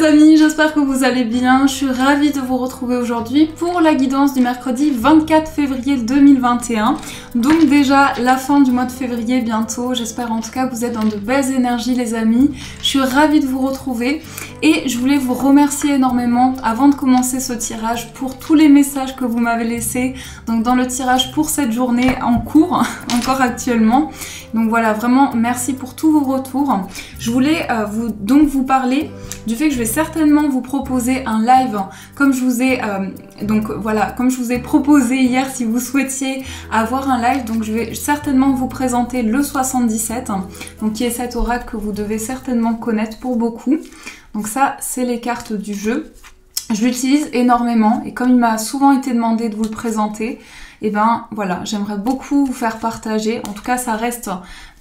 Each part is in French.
les amis, j'espère que vous allez bien. Je suis ravie de vous retrouver aujourd'hui pour la guidance du mercredi 24 février 2021. Donc déjà la fin du mois de février bientôt. J'espère en tout cas que vous êtes dans de belles énergies les amis. Je suis ravie de vous retrouver et je voulais vous remercier énormément avant de commencer ce tirage pour tous les messages que vous m'avez laissés. Donc dans le tirage pour cette journée en cours, encore actuellement. Donc voilà, vraiment merci pour tous vos retours. Je voulais vous parler du fait que je vais certainement vous proposer un live comme je vous ai comme je vous ai proposé hier si vous souhaitiez avoir un live. Donc je vais certainement vous présenter le 77, donc qui est cet oracle que vous devez certainement connaître pour beaucoup. Donc ça, c'est les cartes du jeu. Je l'utilise énormément et comme il m'a souvent été demandé de vous le présenter, et ben voilà, j'aimerais beaucoup vous faire partager. En tout cas, ça reste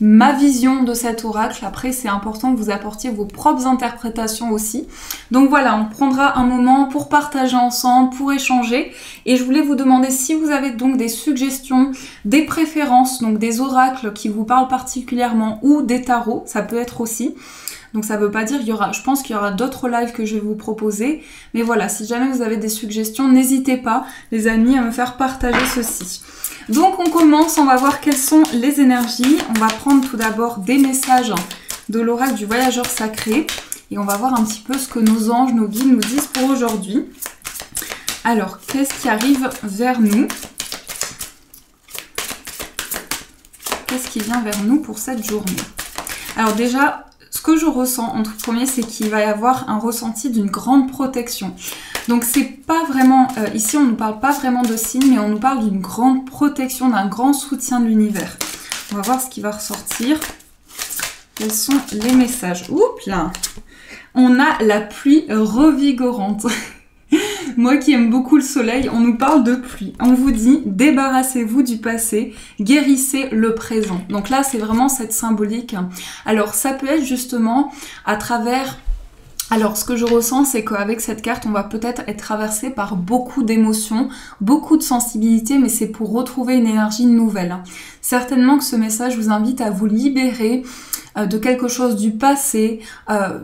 ma vision de cet oracle. Après, c'est important que vous apportiez vos propres interprétations aussi. Donc voilà, on prendra un moment pour partager ensemble, pour échanger. Et je voulais vous demander si vous avez donc des suggestions, des préférences, donc des oracles qui vous parlent particulièrement ou des tarots, ça peut être aussi. Donc ça veut pas dire, je pense qu'il y aura d'autres lives que je vais vous proposer. Mais voilà, si jamais vous avez des suggestions, n'hésitez pas, les amis, à me faire partager ceci. Donc on commence, on va voir quelles sont les énergies. On va prendre tout d'abord des messages de l'oracle du voyageur sacré. Et on va voir un petit peu ce que nos anges, nos guides nous disent pour aujourd'hui. Alors, qu'est-ce qui arrive vers nous? Qu'est-ce qui vient vers nous pour cette journée? Alors déjà, ce que je ressens en tout premier, c'est qu'il va y avoir un ressenti d'une grande protection. Donc c'est pas vraiment, ici on ne nous parle pas vraiment de signes, mais on nous parle d'une grande protection, d'un grand soutien de l'univers. On va voir ce qui va ressortir. Quels sont les messages? Oups là! On a la pluie revigorante. Moi qui aime beaucoup le soleil, on nous parle de pluie. On vous dit, débarrassez-vous du passé, guérissez le présent. Donc là, c'est vraiment cette symbolique. Alors, ça peut être justement à travers... Alors, ce que je ressens, c'est qu'avec cette carte, on va peut-être être traversé par beaucoup d'émotions, beaucoup de sensibilité, mais c'est pour retrouver une énergie nouvelle. Certainement que ce message vous invite à vous libérer de quelque chose du passé,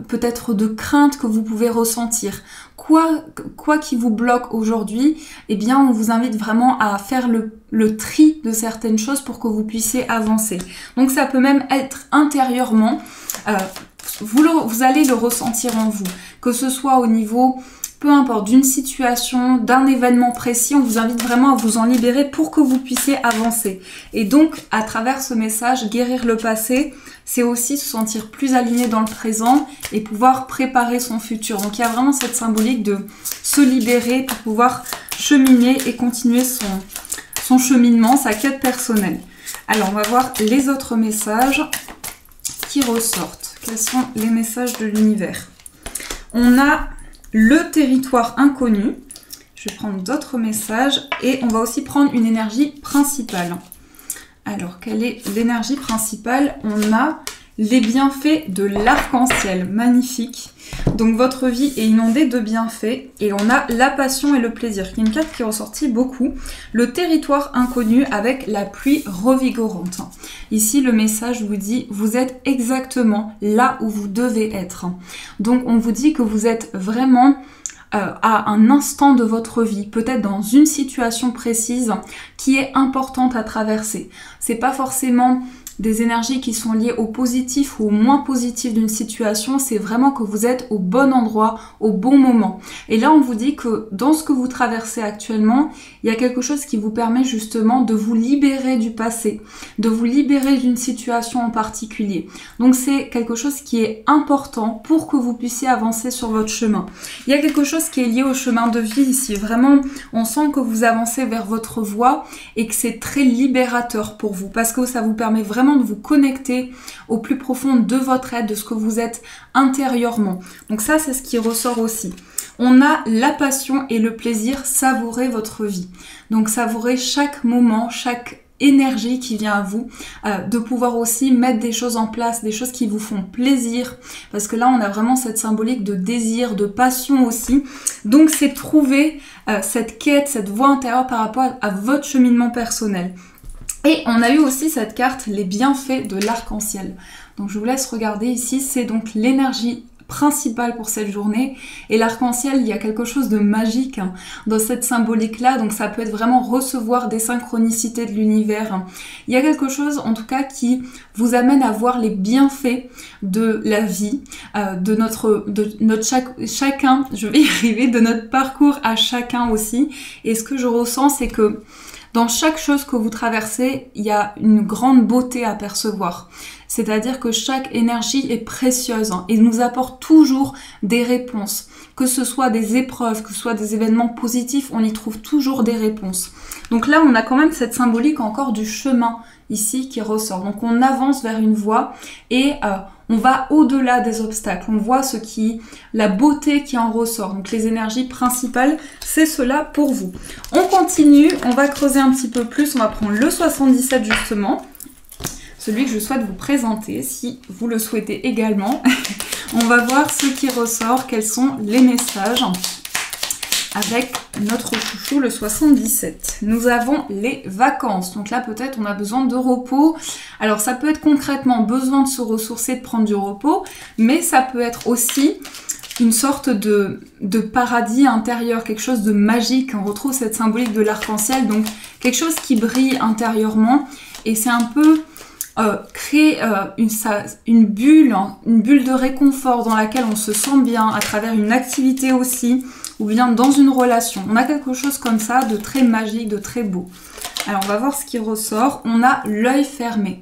peut-être de crainte que vous pouvez ressentir. Quoi qui vous bloque aujourd'hui, eh bien on vous invite vraiment à faire le tri de certaines choses pour que vous puissiez avancer. Donc ça peut même être intérieurement, vous allez le ressentir en vous, que ce soit au niveau... peu importe, d'une situation, d'un événement précis, on vous invite vraiment à vous en libérer pour que vous puissiez avancer. Et donc, à travers ce message, guérir le passé, c'est aussi se sentir plus aligné dans le présent et pouvoir préparer son futur. Donc, il y a vraiment cette symbolique de se libérer pour pouvoir cheminer et continuer son cheminement, sa quête personnelle. Alors, on va voir les autres messages qui ressortent. Quels sont les messages de l'univers? On a... le territoire inconnu. Je vais prendre d'autres messages et on va aussi prendre une énergie principale. Alors, quelle est l'énergie principale? On a les bienfaits de l'arc-en-ciel. Magnifique. Donc, votre vie est inondée de bienfaits et on a la passion et le plaisir, qui est une carte qui est ressortie beaucoup. Le territoire inconnu avec la pluie revigorante. Ici, le message vous dit, vous êtes exactement là où vous devez être. Donc, on vous dit que vous êtes vraiment à un instant de votre vie, peut-être dans une situation précise qui est importante à traverser. C'est pas forcément des énergies qui sont liées au positif ou au moins positif d'une situation, c'est vraiment que vous êtes au bon endroit, au bon moment. Et là, on vous dit que dans ce que vous traversez actuellement, il y a quelque chose qui vous permet justement de vous libérer du passé, de vous libérer d'une situation en particulier. Donc c'est quelque chose qui est important pour que vous puissiez avancer sur votre chemin. Il y a quelque chose qui est lié au chemin de vie ici. Vraiment, on sent que vous avancez vers votre voie et que c'est très libérateur pour vous parce que ça vous permet vraiment de vous connecter au plus profond de votre être, de ce que vous êtes intérieurement. Donc ça, c'est ce qui ressort aussi. On a la passion et le plaisir, savourer votre vie. Donc savourer chaque moment, chaque énergie qui vient à vous, de pouvoir aussi mettre des choses en place, des choses qui vous font plaisir, parce que là on a vraiment cette symbolique de désir, de passion aussi. Donc c'est trouver cette quête, cette voie intérieure par rapport à votre cheminement personnel. Et on a eu aussi cette carte, les bienfaits de l'arc-en-ciel. Donc je vous laisse regarder ici, c'est donc l'énergie principal pour cette journée. Et l'arc-en-ciel, il y a quelque chose de magique dans cette symbolique-là, donc ça peut être vraiment recevoir des synchronicités de l'univers. Il y a quelque chose, en tout cas, qui vous amène à voir les bienfaits de la vie, de notre chacun, je vais y arriver, de notre parcours à chacun aussi. Et ce que je ressens, c'est que dans chaque chose que vous traversez, il y a une grande beauté à percevoir. C'est-à-dire que chaque énergie est précieuse et nous apporte toujours des réponses. Que ce soit des épreuves, que ce soit des événements positifs, on y trouve toujours des réponses. Donc là, on a quand même cette symbolique encore du chemin ici qui ressort. Donc on avance vers une voie et on va au-delà des obstacles. On voit la beauté qui en ressort. Donc les énergies principales, c'est cela pour vous. On continue, on va creuser un petit peu plus. On va prendre le 77 justement. Celui que je souhaite vous présenter, si vous le souhaitez également. On va voir ce qui ressort, quels sont les messages avec notre chouchou, le 77. Nous avons les vacances. Donc là, peut-être, on a besoin de repos. Alors, ça peut être concrètement besoin de se ressourcer, de prendre du repos, mais ça peut être aussi une sorte de paradis intérieur, quelque chose de magique. On retrouve cette symbolique de l'arc-en-ciel, donc quelque chose qui brille intérieurement. Et c'est un peu créer une bulle de réconfort dans laquelle on se sent bien à travers une activité aussi, ou bien dans une relation. On a quelque chose comme ça de très magique, de très beau. Alors on va voir ce qui ressort. On a l'œil fermé.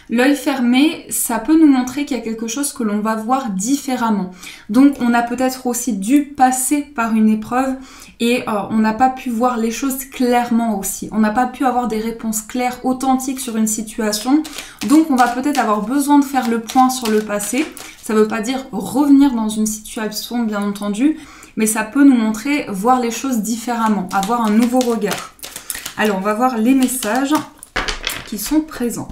L'œil fermé, ça peut nous montrer qu'il y a quelque chose que l'on va voir différemment. Donc on a peut-être aussi dû passer par une épreuve et on n'a pas pu voir les choses clairement aussi. On n'a pas pu avoir des réponses claires, authentiques sur une situation. Donc on va peut-être avoir besoin de faire le point sur le passé. Ça ne veut pas dire revenir dans une situation, bien entendu, mais ça peut nous montrer voir les choses différemment, avoir un nouveau regard. Alors on va voir les messages qui sont présents.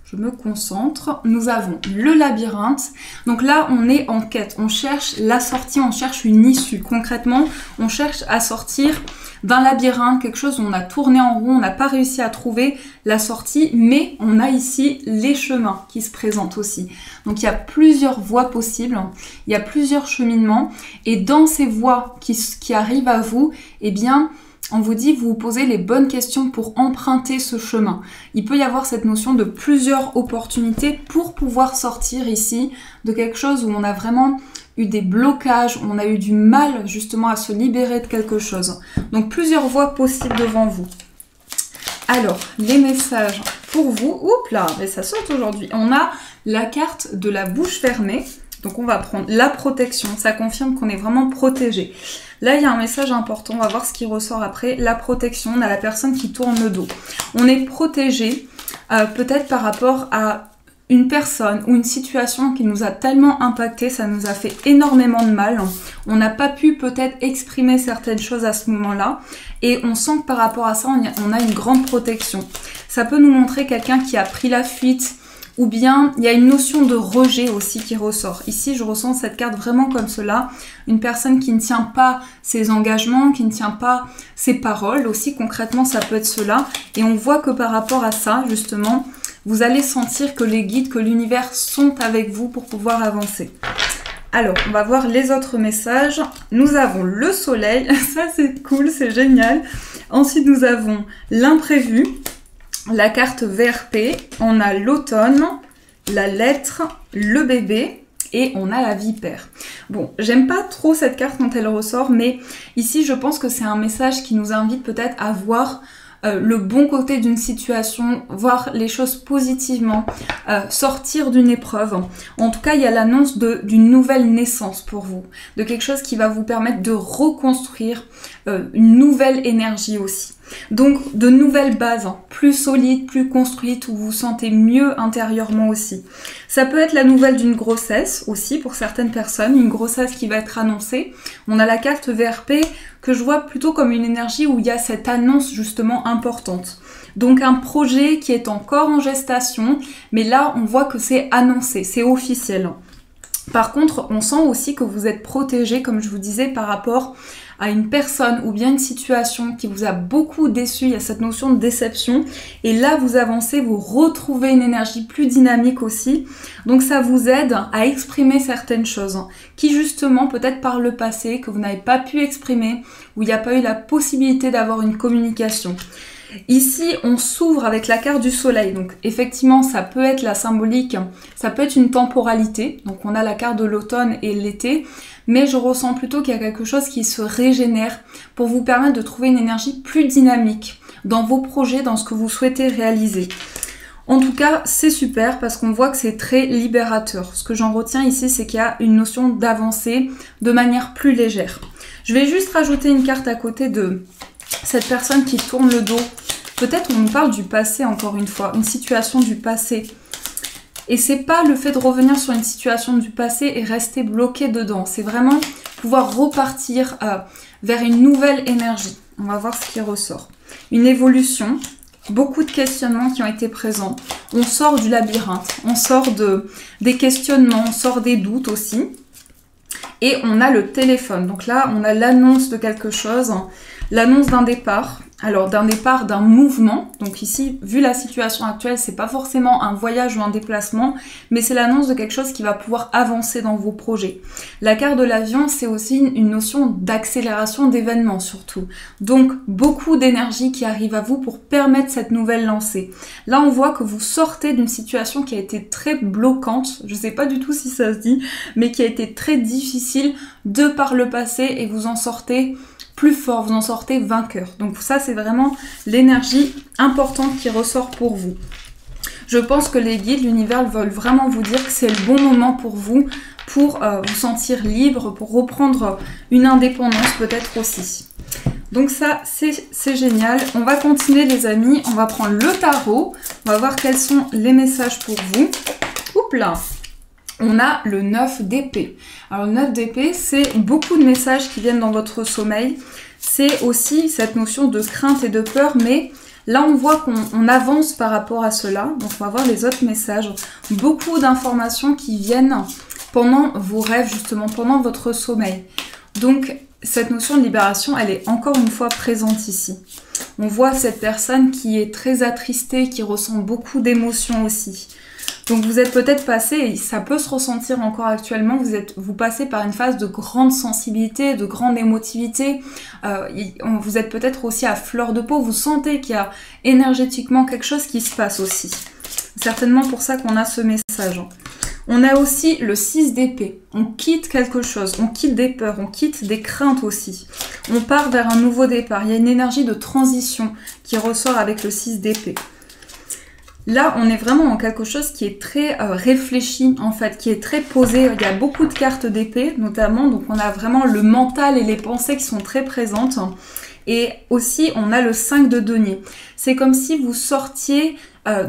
Je me concentre. Nous avons le labyrinthe. Donc là, on est en quête. On cherche la sortie, on cherche une issue. Concrètement, on cherche à sortir d'un labyrinthe, quelque chose où on a tourné en rond, on n'a pas réussi à trouver la sortie, mais on a ici les chemins qui se présentent aussi. Donc il y a plusieurs voies possibles, il y a plusieurs cheminements, et dans ces voies qui arrivent à vous, eh bien, on vous dit, vous vous posez les bonnes questions pour emprunter ce chemin. Il peut y avoir cette notion de plusieurs opportunités pour pouvoir sortir ici de quelque chose où on a vraiment eu des blocages, où on a eu du mal justement à se libérer de quelque chose. Donc plusieurs voies possibles devant vous. Alors, les messages pour vous. Oups là, mais ça saute aujourd'hui. On a la carte de la bouche fermée. Donc on va prendre la protection, ça confirme qu'on est vraiment protégé. Là il y a un message important, on va voir ce qui ressort après. La protection, on a la personne qui tourne le dos. On est protégé peut-être par rapport à une personne ou une situation qui nous a tellement impacté, ça nous a fait énormément de mal. On n'a pas pu peut-être exprimer certaines choses à ce moment-là et on sent que par rapport à ça, on a une grande protection. Ça peut nous montrer quelqu'un qui a pris la fuite, ou bien il y a une notion de rejet aussi qui ressort. Ici, je ressens cette carte vraiment comme cela. Une personne qui ne tient pas ses engagements, qui ne tient pas ses paroles aussi. Concrètement, ça peut être cela. Et on voit que par rapport à ça, justement, vous allez sentir que les guides, que l'univers sont avec vous pour pouvoir avancer. Alors, on va voir les autres messages. Nous avons le soleil. Ça, c'est cool, c'est génial. Ensuite, nous avons l'imprévu. La carte VRP, on a l'automne, la lettre, le bébé et on a la vipère. Bon, j'aime pas trop cette carte quand elle ressort, mais ici je pense que c'est un message qui nous invite peut-être à voir le bon côté d'une situation, voir les choses positivement, sortir d'une épreuve. En tout cas, il y a l'annonce d'une nouvelle naissance pour vous, de quelque chose qui va vous permettre de reconstruire une nouvelle énergie aussi. Donc de nouvelles bases, plus solides, plus construites, où vous vous sentez mieux intérieurement aussi. Ça peut être la nouvelle d'une grossesse aussi pour certaines personnes, une grossesse qui va être annoncée. On a la carte VRP que je vois plutôt comme une énergie où il y a cette annonce justement importante. Donc un projet qui est encore en gestation, mais là on voit que c'est annoncé, c'est officiel. Par contre, on sent aussi que vous êtes protégé, comme je vous disais, par rapport à une personne ou bien une situation qui vous a beaucoup déçu, il y a cette notion de déception, et là vous avancez, vous retrouvez une énergie plus dynamique aussi, donc ça vous aide à exprimer certaines choses qui justement peut-être par le passé que vous n'avez pas pu exprimer, où il n'y a pas eu la possibilité d'avoir une communication. Ici, on s'ouvre avec la carte du soleil, donc effectivement ça peut être la symbolique, ça peut être une temporalité, donc on a la carte de l'automne et l'été, mais je ressens plutôt qu'il y a quelque chose qui se régénère pour vous permettre de trouver une énergie plus dynamique dans vos projets, dans ce que vous souhaitez réaliser. En tout cas, c'est super parce qu'on voit que c'est très libérateur. Ce que j'en retiens ici, c'est qu'il y a une notion d'avancée de manière plus légère. Je vais juste rajouter une carte à côté de cette personne qui tourne le dos. Peut-être on nous parle du passé encore une fois, une situation du passé. Et c'est pas le fait de revenir sur une situation du passé et rester bloqué dedans. C'est vraiment pouvoir repartir vers une nouvelle énergie. On va voir ce qui ressort. Une évolution, beaucoup de questionnements qui ont été présents. On sort du labyrinthe, on sort des questionnements, on sort des doutes aussi. Et on a le téléphone. Donc là, on a l'annonce de quelque chose. L'annonce d'un départ, alors d'un départ, d'un mouvement, donc ici, vu la situation actuelle, c'est pas forcément un voyage ou un déplacement, mais c'est l'annonce de quelque chose qui va pouvoir avancer dans vos projets. La carte de l'avion, c'est aussi une notion d'accélération d'événements surtout. Donc, beaucoup d'énergie qui arrive à vous pour permettre cette nouvelle lancée. Là, on voit que vous sortez d'une situation qui a été très bloquante, je sais pas du tout si ça se dit, mais qui a été très difficile de par le passé et vous en sortez plus fort, vous en sortez vainqueur. Donc ça, c'est vraiment l'énergie importante qui ressort pour vous. Je pense que les guides, l'univers veulent vraiment vous dire que c'est le bon moment pour vous vous sentir libre, pour reprendre une indépendance peut-être aussi. Donc ça, c'est génial. On va continuer les amis, on va prendre le tarot, on va voir quels sont les messages pour vous. Oups là! On a le 9 d'épée. Alors le 9 d'épée, c'est beaucoup de messages qui viennent dans votre sommeil. C'est aussi cette notion de crainte et de peur, mais là on voit qu'on avance par rapport à cela. Donc on va voir les autres messages. Beaucoup d'informations qui viennent pendant vos rêves, justement, pendant votre sommeil. Donc cette notion de libération, elle est encore une fois présente ici. On voit cette personne qui est très attristée, qui ressent beaucoup d'émotions aussi. Donc vous êtes peut-être passé, et ça peut se ressentir encore actuellement, vous passez par une phase de grande sensibilité, de grande émotivité. Vous êtes peut-être aussi à fleur de peau, vous sentez qu'il y a énergétiquement quelque chose qui se passe aussi. Certainement pour ça qu'on a ce message. On a aussi le 6 d'épée. On quitte quelque chose, on quitte des peurs, on quitte des craintes aussi. On part vers un nouveau départ. Il y a une énergie de transition qui ressort avec le 6 d'épée. Là, on est vraiment dans quelque chose qui est très réfléchi, en fait, qui est très posé. Il y a beaucoup de cartes d'épée, notamment. Donc, on a vraiment le mental et les pensées qui sont très présentes. Et aussi, on a le 5 de denier. C'est comme si vous sortiez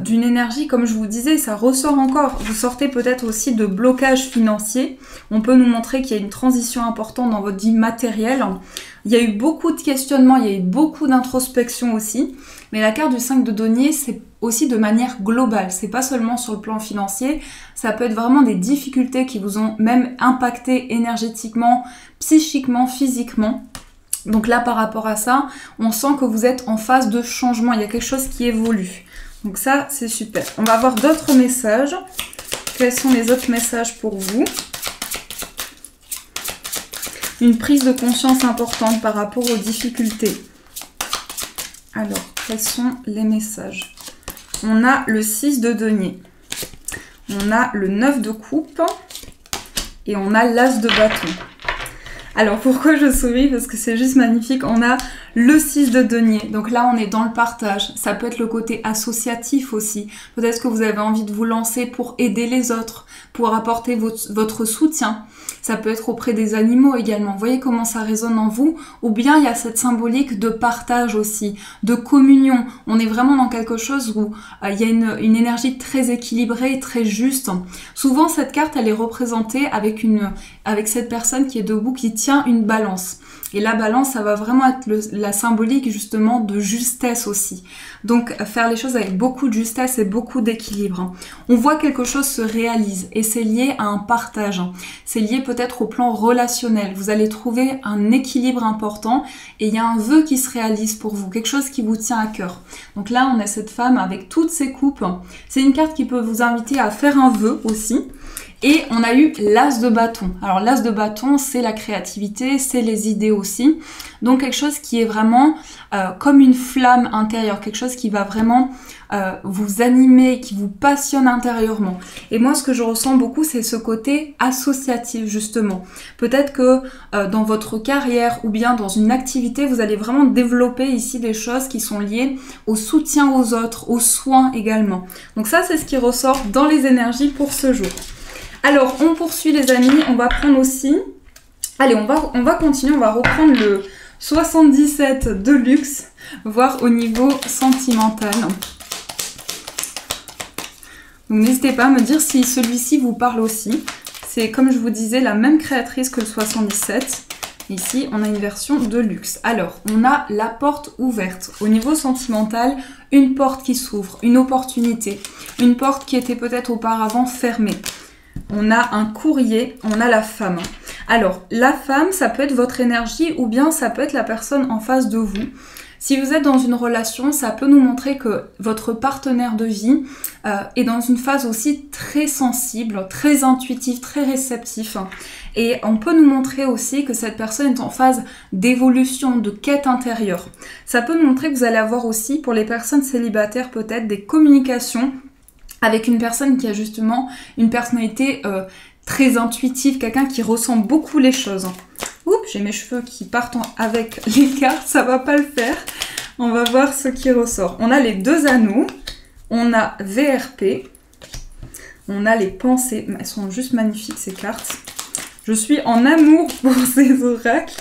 d'une énergie, comme je vous disais, ça ressort encore. Vous sortez peut-être aussi de blocages financiers. On peut nous montrer qu'il y a une transition importante dans votre vie matérielle. Il y a eu beaucoup de questionnements, il y a eu beaucoup d'introspection aussi. Mais la carte du 5 de denier, c'est aussi de manière globale. C'est pas seulement sur le plan financier. Ça peut être vraiment des difficultés qui vous ont même impacté énergétiquement, psychiquement, physiquement. Donc là, par rapport à ça, on sent que vous êtes en phase de changement. Il y a quelque chose qui évolue. Donc ça, c'est super. On va voir d'autres messages. Quels sont les autres messages pour vous? Une prise de conscience importante par rapport aux difficultés. Alors, quels sont les messages? On a le 6 de denier. On a le 9 de coupe. Et on a l'as de bâton. Alors pourquoi je souris? Parce que c'est juste magnifique. On a le 6 de denier. Donc là, on est dans le partage. Ça peut être le côté associatif aussi. Peut-être que vous avez envie de vous lancer pour aider les autres, pour apporter votre soutien. Ça peut être auprès des animaux également. Vous voyez comment ça résonne en vous? Ou bien il y a cette symbolique de partage aussi, de communion. On est vraiment dans quelque chose où il y a une énergie très équilibrée, très juste. Souvent, cette carte, elle est représentée avec cette personne qui est debout, qui tient une balance. Et la balance, ça va vraiment être la symbolique justement de justesse aussi. Donc faire les choses avec beaucoup de justesse et beaucoup d'équilibre. On voit quelque chose se réalise et c'est lié à un partage. C'est lié peut-être au plan relationnel. Vous allez trouver un équilibre important et il y a un vœu qui se réalise pour vous, quelque chose qui vous tient à cœur. Donc là, on a cette femme avec toutes ses coupes. C'est une carte qui peut vous inviter à faire un vœu aussi. Et on a eu l'as de bâton. Alors l'as de bâton, c'est la créativité, c'est les idées aussi. Donc quelque chose qui est vraiment comme une flamme intérieure, quelque chose qui va vraiment vous animer, qui vous passionne intérieurement. Et moi, ce que je ressens beaucoup, c'est ce côté associatif, justement. Peut-être que dans votre carrière ou bien dans une activité, vous allez vraiment développer ici des choses qui sont liées au soutien aux autres, aux soins également. Donc ça, c'est ce qui ressort dans les énergies pour ce jour. Alors, on poursuit les amis, on va prendre aussi... Allez, on va continuer, on va reprendre le 77 de luxe, voir au niveau sentimental. Donc n'hésitez pas à me dire si celui-ci vous parle aussi. C'est, comme je vous disais, la même créatrice que le 77. Ici, on a une version de luxe. Alors, on a la porte ouverte. Au niveau sentimental, une porte qui s'ouvre, une opportunité. Une porte qui était peut-être auparavant fermée. On a un courrier, on a la femme. Alors, la femme, ça peut être votre énergie ou bien ça peut être la personne en face de vous. Si vous êtes dans une relation, ça peut nous montrer que votre partenaire de vie est dans une phase aussi très sensible, très intuitive, très réceptif. Et on peut nous montrer aussi que cette personne est en phase d'évolution, de quête intérieure. Ça peut nous montrer que vous allez avoir aussi, pour les personnes célibataires peut-être, des communications avec une personne qui a justement une personnalité très intuitive, quelqu'un qui ressent beaucoup les choses. Oups, j'ai mes cheveux qui partent avec les cartes, ça va pas le faire. On va voir ce qui ressort. On a les deux anneaux, on a VRP, on a les pensées. Elles sont juste magnifiques ces cartes. Je suis en amour pour ces oracles.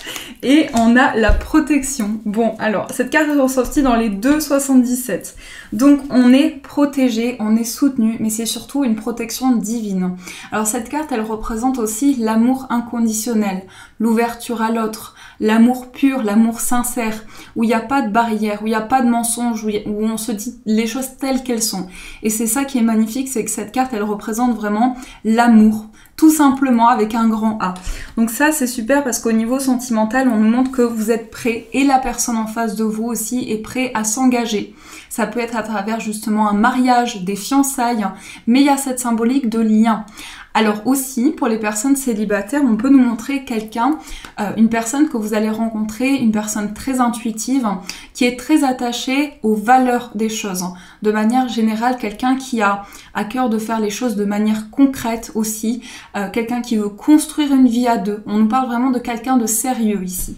Et on a la protection. Bon, alors, cette carte est ressortie dans les 2,77. Donc, on est protégé, on est soutenu, mais c'est surtout une protection divine. Alors, cette carte, elle représente aussi l'amour inconditionnel, l'ouverture à l'autre, l'amour pur, l'amour sincère, où il n'y a pas de barrière, où il n'y a pas de mensonge, où on se dit les choses telles qu'elles sont. Et c'est ça qui est magnifique, c'est que cette carte, elle représente vraiment l'amour. Tout simplement avec un grand A. Donc ça, c'est super parce qu'au niveau sentimental, on nous montre que vous êtes prêt et la personne en face de vous aussi est prêt à s'engager. Ça peut être à travers justement un mariage, des fiançailles, mais il y a cette symbolique de lien. Alors aussi, pour les personnes célibataires, on peut nous montrer quelqu'un, une personne que vous allez rencontrer, une personne très intuitive, qui est très attachée aux valeurs des choses. De manière générale, quelqu'un qui a à cœur de faire les choses de manière concrète aussi, quelqu'un qui veut construire une vie à deux. On nous parle vraiment de quelqu'un de sérieux ici.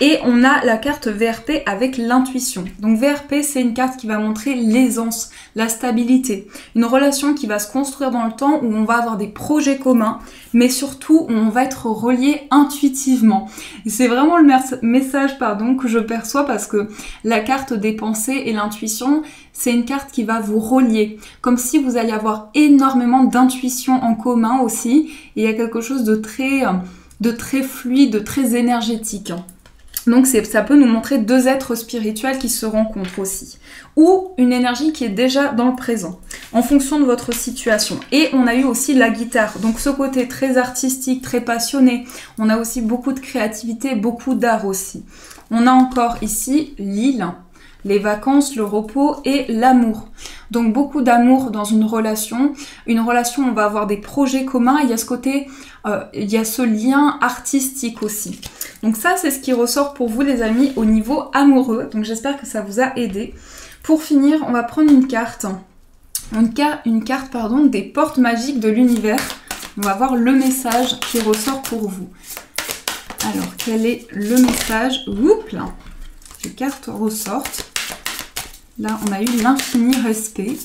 Et on a la carte VRP avec l'intuition. Donc VRP, c'est une carte qui va montrer l'aisance, la stabilité. Une relation qui va se construire dans le temps où on va avoir des projets communs, mais surtout où on va être relié intuitivement. Et c'est vraiment le message que je perçois parce que la carte des pensées et l'intuition, c'est une carte qui va vous relier. Comme si vous alliez avoir énormément d'intuition en commun aussi. Et il y a quelque chose de très fluide, de très énergétique. Donc ça peut nous montrer deux êtres spirituels qui se rencontrent aussi. Ou une énergie qui est déjà dans le présent, en fonction de votre situation. Et on a eu aussi la guitare, donc ce côté très artistique, très passionné. On a aussi beaucoup de créativité, beaucoup d'art aussi. On a encore ici l'île, les vacances, le repos et l'amour. Donc beaucoup d'amour dans une relation. Une relation, on va avoir des projets communs. Il y a ce côté, il y a ce lien artistique aussi. Donc ça, c'est ce qui ressort pour vous les amis au niveau amoureux. Donc j'espère que ça vous a aidé. Pour finir, on va prendre une carte. Une carte des portes magiques de l'univers. On va voir le message qui ressort pour vous. Alors, quel est le message? Oups là. Les cartes ressortent. Là, on a eu l'infini respect.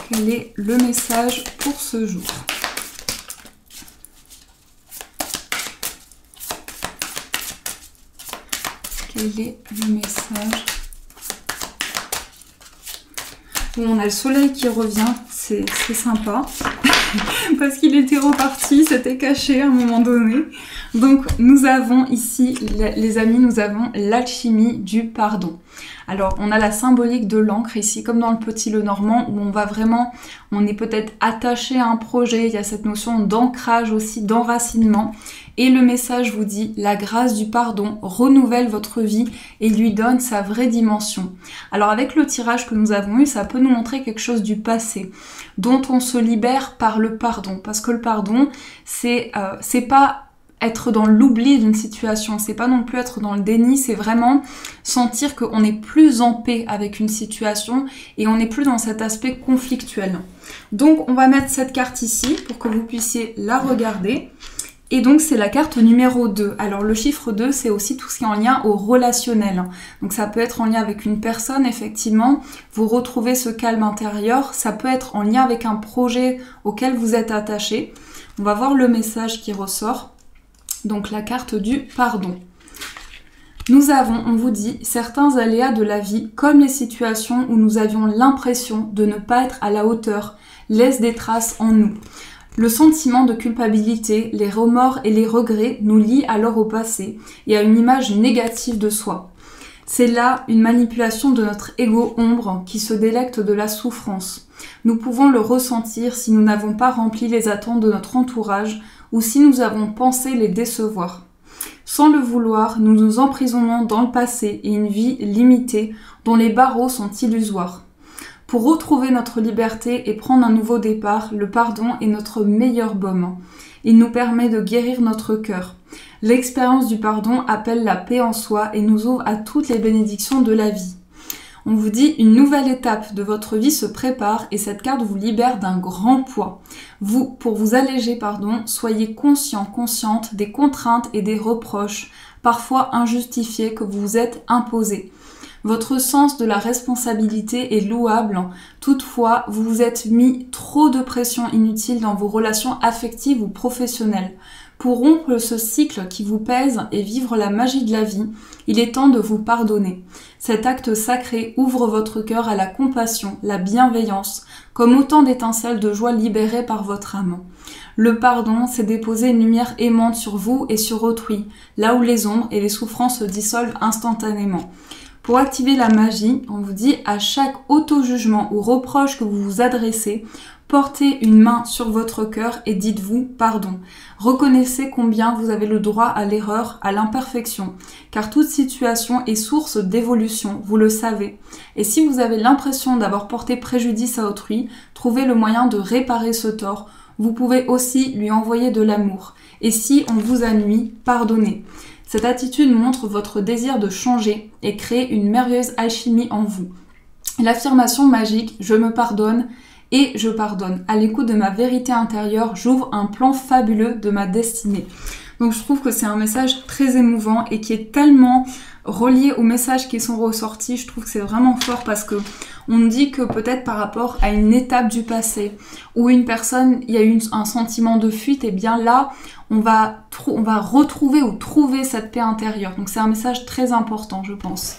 Quel est le message pour ce jour? Quel est le message? Bon, on a le soleil qui revient, c'est sympa. Parce qu'il était reparti, c'était caché à un moment donné. Donc nous avons ici, les amis, nous avons l'alchimie du pardon. Alors on a la symbolique de l'encre ici, comme dans le Petit Lenormand, où on est peut-être attaché à un projet, il y a cette notion d'ancrage aussi, d'enracinement. Et le message vous dit, la grâce du pardon renouvelle votre vie et lui donne sa vraie dimension. Alors avec le tirage que nous avons eu, ça peut nous montrer quelque chose du passé, dont on se libère par le pardon. Parce que le pardon, c'est pas être dans l'oubli d'une situation, c'est pas non plus être dans le déni, c'est vraiment sentir qu'on est plus en paix avec une situation et on n'est plus dans cet aspect conflictuel. Donc on va mettre cette carte ici pour que vous puissiez la regarder. Et donc c'est la carte numéro 2. Alors le chiffre 2, c'est aussi tout ce qui est en lien au relationnel. Donc ça peut être en lien avec une personne, effectivement, vous retrouvez ce calme intérieur. Ça peut être en lien avec un projet auquel vous êtes attaché. On va voir le message qui ressort. Donc la carte du pardon. Nous avons, on vous dit, certains aléas de la vie, comme les situations où nous avions l'impression de ne pas être à la hauteur, laissent des traces en nous. Le sentiment de culpabilité, les remords et les regrets nous lient alors au passé et à une image négative de soi. C'est là une manipulation de notre ego ombre qui se délecte de la souffrance. Nous pouvons le ressentir si nous n'avons pas rempli les attentes de notre entourage ou si nous avons pensé les décevoir. Sans le vouloir, nous nous emprisonnons dans le passé et une vie limitée dont les barreaux sont illusoires. Pour retrouver notre liberté et prendre un nouveau départ, le pardon est notre meilleur baume. Il nous permet de guérir notre cœur. L'expérience du pardon appelle la paix en soi et nous ouvre à toutes les bénédictions de la vie. On vous dit une nouvelle étape de votre vie se prépare et cette carte vous libère d'un grand poids. Pour vous alléger, soyez conscient, consciente des contraintes et des reproches, parfois injustifiés, que vous vous êtes imposés. Votre sens de la responsabilité est louable, toutefois vous vous êtes mis trop de pression inutile dans vos relations affectives ou professionnelles. Pour rompre ce cycle qui vous pèse et vivre la magie de la vie, il est temps de vous pardonner. Cet acte sacré ouvre votre cœur à la compassion, la bienveillance, comme autant d'étincelles de joie libérées par votre âme. Le pardon, c'est déposer une lumière aimante sur vous et sur autrui, là où les ombres et les souffrances se dissolvent instantanément. Pour activer la magie, on vous dit à chaque auto-jugement ou reproche que vous vous adressez, portez une main sur votre cœur et dites-vous pardon. Reconnaissez combien vous avez le droit à l'erreur, à l'imperfection, car toute situation est source d'évolution, vous le savez. Et si vous avez l'impression d'avoir porté préjudice à autrui, trouvez le moyen de réparer ce tort. Vous pouvez aussi lui envoyer de l'amour. Et si on vous a nui, pardonnez. Cette attitude montre votre désir de changer et crée une merveilleuse alchimie en vous. L'affirmation magique « Je me pardonne » et « Je pardonne ». À l'écoute de ma vérité intérieure, j'ouvre un plan fabuleux de ma destinée. Donc je trouve que c'est un message très émouvant et qui est tellement relié aux messages qui sont ressortis. Je trouve que c'est vraiment fort parce que on dit que peut-être par rapport à une étape du passé où une personne, il y a eu un sentiment de fuite, et bien là, on va retrouver ou trouver cette paix intérieure. Donc c'est un message très important, je pense.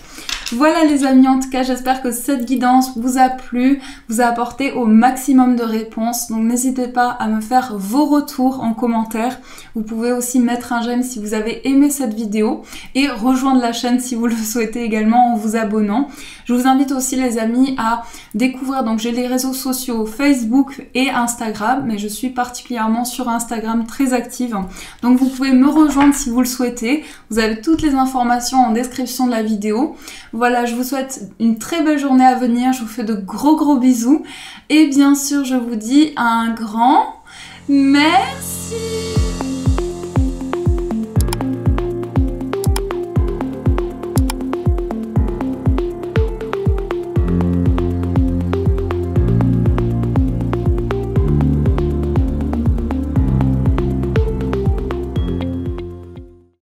Voilà les amis, en tout cas j'espère que cette guidance vous a plu, vous a apporté au maximum de réponses. Donc n'hésitez pas à me faire vos retours en commentaire. Vous pouvez aussi mettre un j'aime si vous avez aimé cette vidéo et rejoindre la chaîne si vous le souhaitez également en vous abonnant. Je vous invite aussi les amis à découvrir, donc j'ai les réseaux sociaux Facebook et Instagram, mais je suis particulièrement sur Instagram très active. Donc vous pouvez me rejoindre si vous le souhaitez. Vous avez toutes les informations en description de la vidéo. Voilà, je vous souhaite une très belle journée à venir. Je vous fais de gros bisous. Et bien sûr, je vous dis un grand merci.